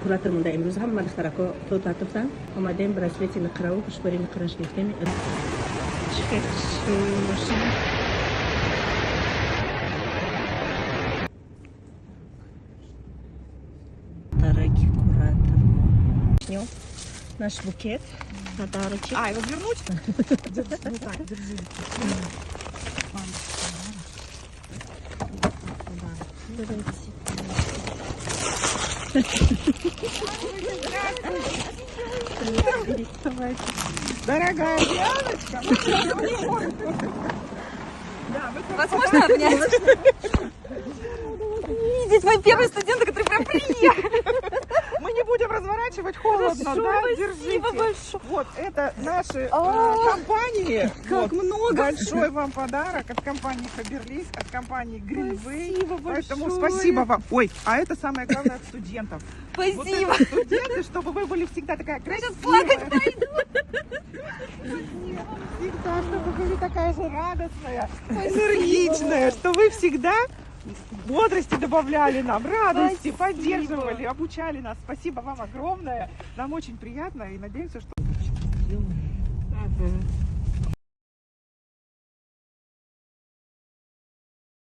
کوراتر مونده امروز هم من اختراکو تو تاتفتن اومدیم برسلیتی نقراو کشبری نقراش گرفتیم Дорогие кураторы. Наш букет, подарочек. А, его вернуть? Ну так, держи. Дорогая Дианочка, Вас можно обнять? Здесь мои первые студенты, которые прям приехали. мы не будем разворачивать, холодно, Хорошо, да? спасибо Держите. большое. Вот, это наши компании. Как Вот, много. Большой вам подарок от компании Фаберлис, от компании Greenway. Спасибо Поэтому большое. спасибо вам. Ой, а это самое главное от студентов. Вот Спасибо. это студенты, чтобы вы были всегда такая красивая. Плакать пойду. Всегда, чтобы вы были такая же радостная, энергичная, что вы всегда бодрости добавляли нам, радости, Спасибо. поддерживали, обучали нас. Спасибо вам огромное. Нам очень приятно и надеемся, что...